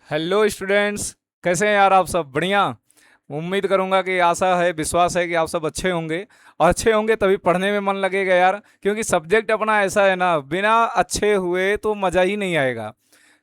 Hello students, कैसे हैं यार आप सब? बढ़िया। उम्मीद करूंगा कि आशा है, विश्वास है कि आप सब अच्छे होंगे। और अच्छे होंगे तभी पढ़ने में मन लगेगा यार, क्योंकि सब्जेक्ट अपना ऐसा है ना, बिना अच्छे हुए तो मज़ा ही नहीं आएगा।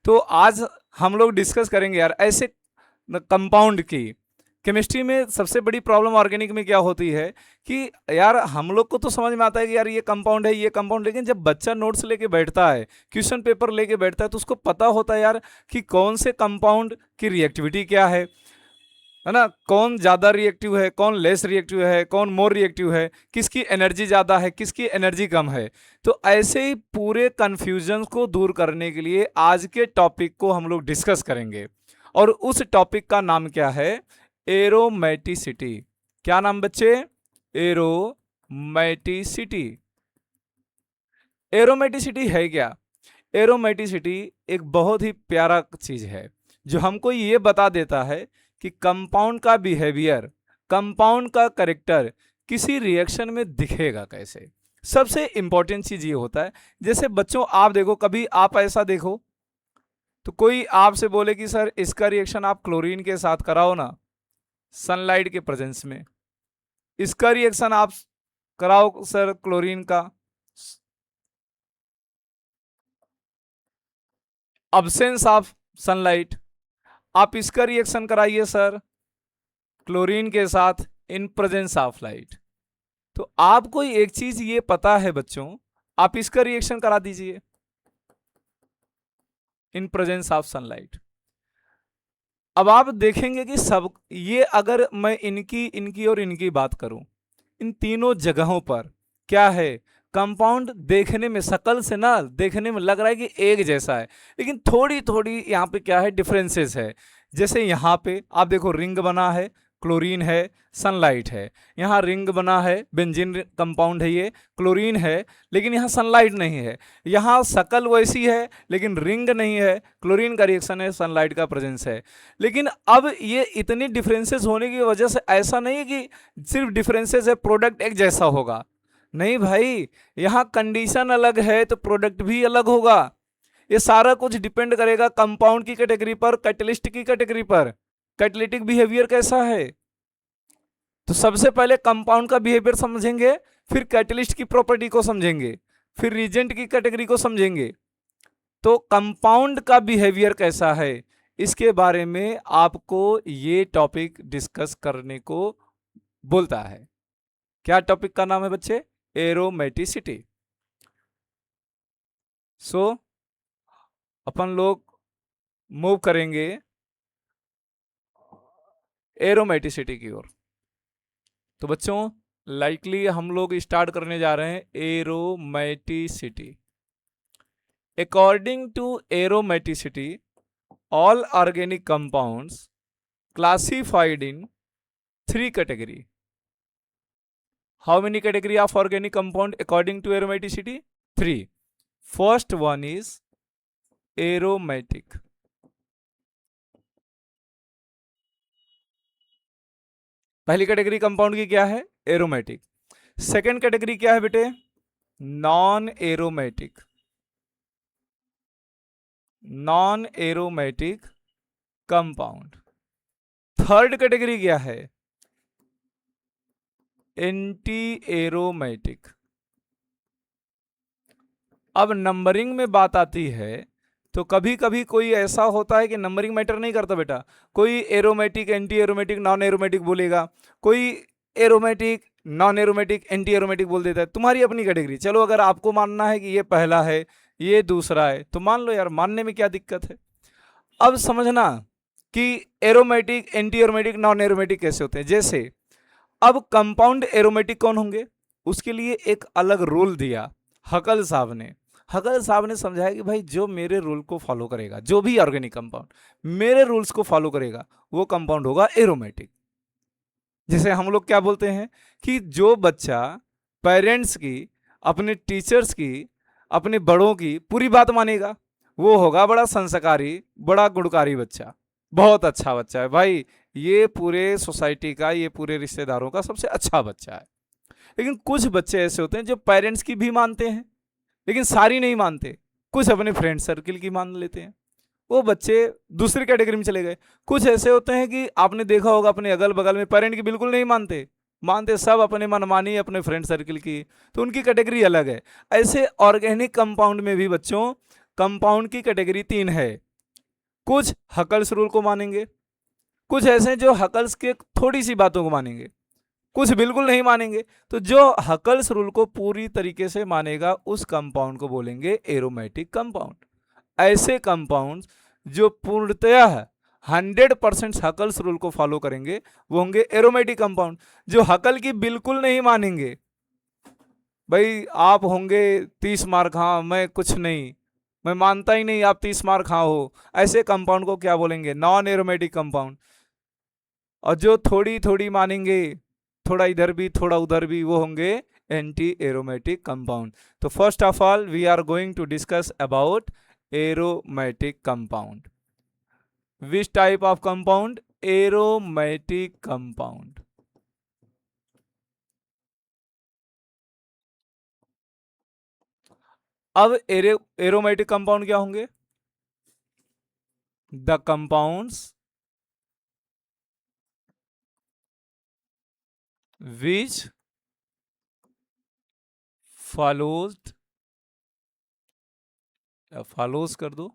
तो आज हम लोग डिस्कस करेंगे यार ऐसे कंपाउंड की। केमिस्ट्री में सबसे बड़ी प्रॉब्लम ऑर्गेनिक में क्या होती है कि यार हम लोग को तो समझ में आता है कि यार ये कंपाउंड है, ये कंपाउंड, लेकिन जब बच्चा नोट्स लेके बैठता है, क्वेश्चन पेपर लेके बैठता है, तो उसको पता होता है यार कि कौन से कंपाउंड की रिएक्टिविटी क्या है ना, कौन ज़्यादा रिएक्टिव है, कौन लेस रिएक्टिव है, कौन मोर रिएक्टिव है, किसकी एनर्जी ज़्यादा है, किसकी एनर्जी कम है। तो ऐसे ही पूरे कन्फ्यूजन को दूर करने के लिए आज के टॉपिक को हम लोग डिस्कस करेंगे। और उस टॉपिक का नाम क्या है? एरोमेटिसिटी। क्या नाम बच्चे? एरोमेटिसिटी। एरोमेटिसिटी है क्या? एरोमेटिसिटी एक बहुत ही प्यारा चीज है जो हमको ये बता देता है कि कंपाउंड का बिहेवियर, कंपाउंड का करेक्टर किसी रिएक्शन में दिखेगा कैसे। सबसे इंपॉर्टेंट चीज ये होता है, जैसे बच्चों आप देखो, कभी आप ऐसा देखो तो कोई आपसे बोले कि सर इसका रिएक्शन आप क्लोरीन के साथ कराओ ना, सनलाइट के प्रेजेंस में। इसका रिएक्शन आप कराओ सर क्लोरीन का, अब्सेंस ऑफ सनलाइट। आप इसका रिएक्शन कराइए सर क्लोरीन के साथ इन प्रेजेंस ऑफ लाइट। तो आपको एक चीज ये पता है बच्चों, आप इसका रिएक्शन करा दीजिए इन प्रेजेंस ऑफ सनलाइट। अब आप देखेंगे कि सब ये, अगर मैं इनकी इनकी और इनकी बात करूं, इन तीनों जगहों पर क्या है, कंपाउंड देखने में, शकल से ना देखने में लग रहा है कि एक जैसा है, लेकिन थोड़ी थोड़ी यहाँ पे क्या है, डिफरेंसेस है। जैसे यहाँ पे आप देखो रिंग बना है, क्लोरीन है, सनलाइट है। यहाँ रिंग बना है, बेंजीन कंपाउंड है, ये क्लोरीन है, लेकिन यहाँ सनलाइट नहीं है। यहाँ शकल वैसी है लेकिन रिंग नहीं है, क्लोरीन का रिएक्शन है, सनलाइट का प्रेजेंस है। लेकिन अब ये इतनी डिफरेंसेस होने की वजह से ऐसा नहीं कि सिर्फ डिफरेंसेस है प्रोडक्ट एक जैसा होगा। नहीं भाई, यहाँ कंडीशन अलग है तो प्रोडक्ट भी अलग होगा। ये सारा कुछ डिपेंड करेगा कंपाउंड की कैटेगरी पर, कैटलिस्ट की कैटेगरी पर, कैटलिटिक बिहेवियर कैसा है। तो सबसे पहले कंपाउंड का बिहेवियर समझेंगे, फिर कैटलिस्ट की प्रॉपर्टी को समझेंगे, फिर रिजेंट की कैटेगरी को समझेंगे। तो कंपाउंड का बिहेवियर कैसा है, इसके बारे में आपको ये टॉपिक डिस्कस करने को बोलता है। क्या टॉपिक का नाम है बच्चे? एरोमेटिसिटी। सो अपन लोग मूव करेंगे एरोमेटिसिटी की ओर। तो बच्चों लाइकली हम लोग स्टार्ट करने जा रहे हैं aromaticity. According to aromaticity, all organic compounds classified in three category. How many category of organic compound according to aromaticity? Three. First one is aromatic. पहली कैटेगरी कंपाउंड की क्या है? एरोमेटिक। सेकेंड कैटेगरी क्या है बेटे? Non aromatic. Non aromatic compound. Third category क्या है? Anti aromatic. अब नंबरिंग में बात आती है तो कभी कभी कोई ऐसा होता है कि नंबरिंग मैटर नहीं करता बेटा। कोई aromatic, anti aromatic, non aromatic बोलेगा, कोई aromatic, non aromatic, anti aromatic बोल देता है। तुम्हारी अपनी कैटेगरी। चलो अगर आपको मानना है कि ये पहला है, ये दूसरा है, तो मान लो यार, मानने में क्या दिक्कत है। अब समझना कि aromatic, anti aromatic, non aromatic कैसे होते हैं। जैसे अब कंपाउंड एरोमेटिक कौन होंगे, उसके लिए एक अलग रूल दिया हकल साहब ने। हकल साहब ने समझाया कि भाई जो मेरे रूल को फॉलो करेगा, जो भी ऑर्गेनिक कंपाउंड मेरे रूल्स को फॉलो करेगा, वो कंपाउंड होगा एरोमेटिक। जैसे हम लोग क्या बोलते हैं कि जो बच्चा पेरेंट्स की, अपने टीचर्स की, अपने बड़ों की पूरी बात मानेगा, वो होगा बड़ा संस्कारी, बड़ा गुणकारी बच्चा, बहुत अच्छा बच्चा है भाई, ये पूरे सोसाइटी का, ये पूरे रिश्तेदारों का सबसे अच्छा बच्चा है। लेकिन कुछ बच्चे ऐसे होते हैं जो पेरेंट्स की भी मानते हैं, लेकिन सारी नहीं मानते, कुछ अपने फ्रेंड सर्किल की मान लेते हैं। वो बच्चे दूसरी कैटेगरी में चले गए। कुछ ऐसे होते हैं कि आपने देखा होगा अपने अगल बगल में पेरेंट की बिल्कुल नहीं मानते, मानते सब अपने मनमानी अपने फ्रेंड सर्किल की, तो उनकी कैटेगरी अलग है। ऐसे ऑर्गेनिक कंपाउंड में भी बच्चों कंपाउंड की कैटेगरी 3 है। कुछ हकल्स रूल को मानेंगे, कुछ ऐसे जो हकल्स के थोड़ी सी बातों को मानेंगे, कुछ बिल्कुल नहीं मानेंगे। तो जो हकल्स रूल को पूरी तरीके से मानेगा उस कंपाउंड को बोलेंगे एरोमेटिक कंपाउंड। ऐसे कंपाउंड जो पूर्णतः 100% हकल्स रूल को फॉलो करेंगे वो होंगे एरोमेटिक कंपाउंड। जो हकल की बिल्कुल नहीं मानेंगे, भाई आप होंगे 30 मार्क, हाँ मैं कुछ नहीं, मैं मानता ही नहीं आप 30 मार्क हाँ हो, ऐसे कंपाउंड को क्या बोलेंगे? Non aromatic compound. और जो थोड़ी थोड़ी मानेंगे, थोड़ा इधर भी थोड़ा उधर भी, वो होंगे एंटी एरोमेटिक कंपाउंड। तो first of all we are going to discuss about aromatic compound. Which type of compound? Aromatic compound. अब एरोमेटिक कंपाउंड क्या होंगे? द कंपाउंड्स विच फॉलोज कर दो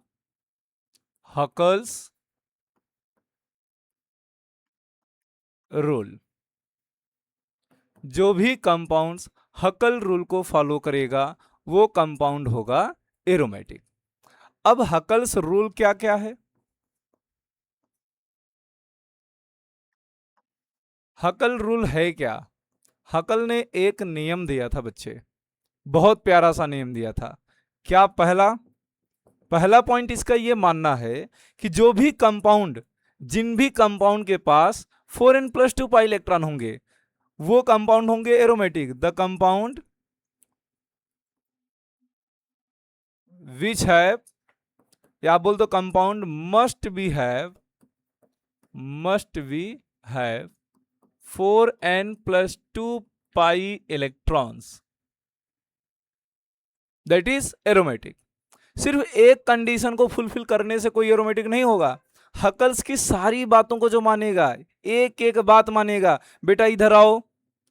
हकल्स रूल। जो भी कंपाउंड्स हकल रूल को फॉलो करेगा वो कंपाउंड होगा एरोमेटिक। अब हकल्स रूल क्या क्या है? हकल रूल है क्या? हकल ने एक नियम दिया था बच्चे, बहुत प्यारा सा नियम दिया था। क्या? पहला पॉइंट इसका यह मानना है कि जो भी कंपाउंड, जिन भी कंपाउंड के पास 4n+2 पाई इलेक्ट्रॉन होंगे वो कंपाउंड होंगे aromatic. The compound which have, या आप बोल दो compound must be have 4n+2 pi electrons, that is aromatic. सिर्फ एक कंडीशन को फुलफिल करने से कोई एरोमेटिक नहीं होगा। हकल्स की सारी बातों को जो मानेगा, एक एक बात मानेगा, बेटा इधर आओ,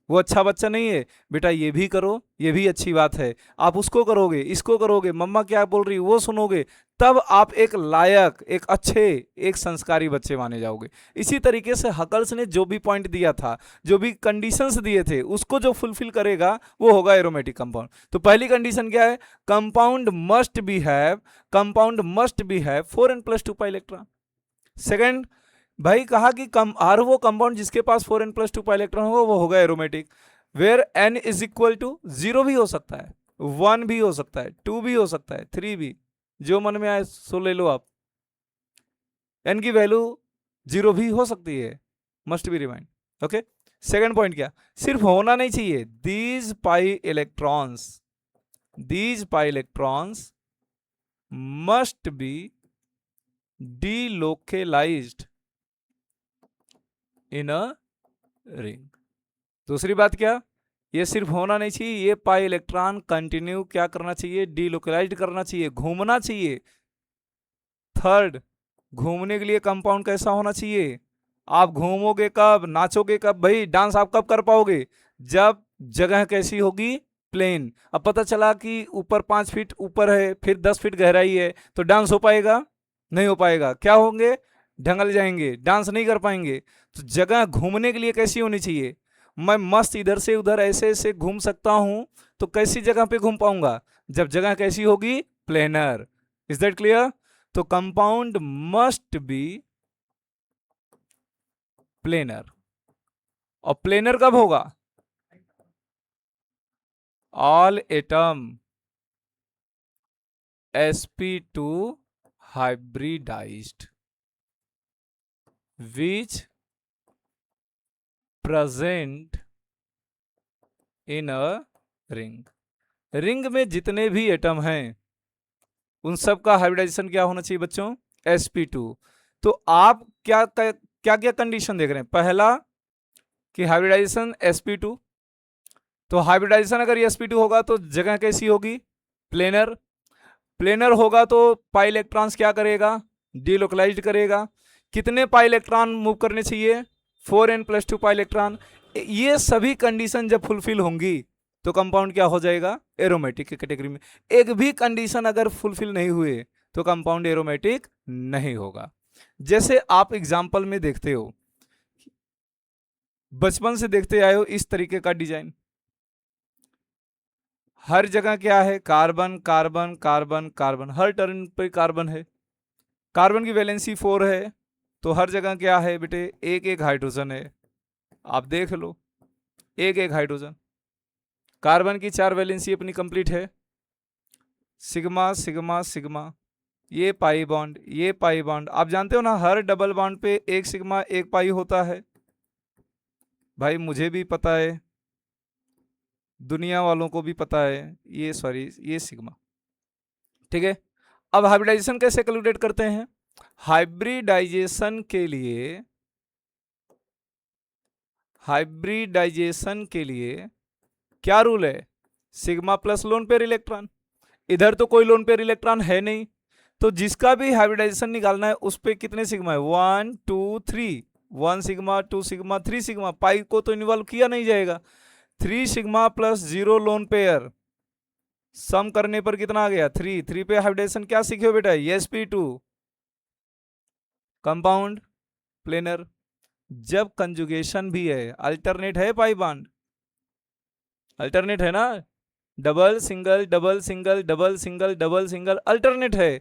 वो अच्छा बच्चा नहीं है, बेटा ये भी करो, ये भी अच्छी बात है, आप उसको करोगे, इसको करोगे, मम्मा क्या बोल रही वो सुनोगे, तब आप एक लायक, एक अच्छे, एक संस्कारी बच्चे माने जाओगे। इसी तरीके से हकल्स ने जो भी पॉइंट दिया था, जो भी कंडीशंस दिए थे, उसको जो फुलफिल करेगा वो होगा एरोमेटिक कंपाउंड। तो पहली कंडीशन क्या है? Compound must be have 4n+2 pi electron. Second, भाई कहा कि हर वो कंपाउंड जिसके पास 4n+2 पाई इलेक्ट्रॉन होगा वो होगा aromatic. Where n is equal to 0 भी हो सकता है, 1 भी हो सकता है, 2 भी हो सकता है, 3 भी, जो मन में आए सो ले लो आप। n की वैल्यू 0 भी हो सकती है, must be remind. Okay, second point क्या? सिर्फ होना नहीं चाहिए, these pi electrons must be delocalized in a ring. दूसरी बात क्या? ये सिर्फ होना नहीं चाहिए, ये पाई इलेक्ट्रॉन कंटिन्यू क्या करना चाहिए? डीलोकलाइज्ड करना चाहिए, घूमना चाहिए। थर्ड, घूमने के लिए कंपाउंड कैसा होना चाहिए? आप घूमोगे कब, नाचोगे कब, भाई डांस आप कब कर पाओगे? जब जगह कैसी होगी? प्लेन। अब पता चला कि ऊपर 5 फीट ऊपर है, फिर 10 फीट गहराई है, तो डांस हो पाएगा? नहीं हो पाएगा। क्या होंगे? ढंगल जाएंगे, डांस नहीं कर पाएंगे। तो जगह घूमने के लिए कैसी होनी चाहिए? मैं मस्त इधर से उधर ऐसे ऐसे घूम सकता हूं, तो कैसी जगह पे घूम पाऊंगा? जब जगह कैसी होगी? प्लेनर। Is that clear? तो कंपाउंड मस्ट बी प्लेनर। और प्लेनर कब होगा? All atom sp2 hybridized which present in a ring। Ring में जितने भी एटम हैं उन सब का हाइब्रिडाइजेशन क्या होना चाहिए बच्चों? sp2। तो आप क्या क्या क्या कंडीशन देख रहे हैं? पहला कि हाइब्रिडाइजेशन sp2, तो हाइब्रिडाइजेशन अगर sp2 होगा तो जगह कैसी होगी? प्लेनर। प्लेनर होगा तो पाई इलेक्ट्रॉन्स क्या करेगा? डिलोकलाइज्ड करेगा। कितने पाई इलेक्ट्रॉन मूव करने चाहिए, 4n+2 पाई इलेक्ट्रॉन। ये सभी कंडीशन जब फुलफिल होंगी तो कंपाउंड क्या हो जाएगा, एरोमेटिक की कैटेगरी में। एक भी कंडीशन अगर फुलफिल नहीं हुए तो कंपाउंड एरोमेटिक नहीं होगा। जैसे आप एग्जाम्पल में देखते हो, बचपन से देखते आए हो इस तरीके का डिजाइन, हर जगह क्या है, कार्बन कार्बन कार्बन कार्बन, हर टर्न पे कार्बन है। कार्बन की वैलेंसी 4 है, तो हर जगह क्या है बेटे, एक एक हाइड्रोजन है। आप देख लो, एक एक हाइड्रोजन। कार्बन की 4 वैलेंसी अपनी कंप्लीट है, सिग्मा सिग्मा सिग्मा, ये पाई बॉन्ड, ये पाई बॉन्ड। आप जानते हो ना, हर डबल बॉन्ड पे एक सिग्मा एक पाई होता है। भाई मुझे भी पता है, दुनिया वालों को भी पता है, ये सॉरी ये सिग्मा, ठीक है। अब हाइब्रिडाइजेशन कैसे कैलकुलेट करते हैं, हाइब्रिडाइजेशन के लिए, हाइब्रिडाइजेशन के लिए क्या रूल है, sigma plus lone pair electron. इधर तो कोई लोन पेयर इलेक्ट्रॉन है नहीं, तो जिसका भी हाइब्रिडाइजेशन निकालना है उस पे कितने सिग्मा है, 1 2 3, 1 सिग्मा 2 सिग्मा 3 सिग्मा। पाई को तो इन्वॉल्व किया नहीं जाएगा। 3 सिग्मा प्लस 0 लोन पेयर, सम करने पर कितना आ गया, 3। 3 पे हाइब्रिडाइजेशन क्या सीखे हो बेटा, sp2 कंपाउंड प्लेनर। जब कंजुगेशन भी है, अल्टरनेट है पाई बॉन्ड, अल्टरनेट है ना, double single double single double single double single alternate है,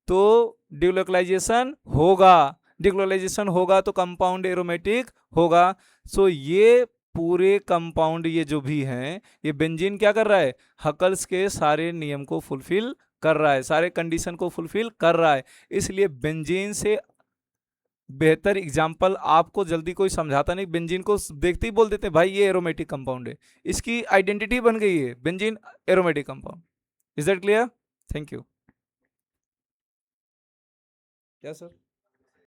तो डिलोकलाइजेशन होगा। डिलोकलाइजेशन होगा तो कंपाउंड एरोमेटिक होगा। सो ये पूरे कंपाउंड ये जो भी हैं, ये बेंजीन क्या कर रहा है, हकल्स के सारे नियम को फुलफिल कर रहा है, सारे कंडीशन को फुलफिल कर रहा है। इसलिए बेंजीन से बेहतर एग्जाम्पल आपको जल्दी कोई समझाता नहीं। बेंजीन को देखते ही बोल देते भाई ये एरोमेटिक कंपाउंड है, इसकी आइडेंटिटी बन गई है benzene aromatic compound. Is that clear? Thank you. क्या सर?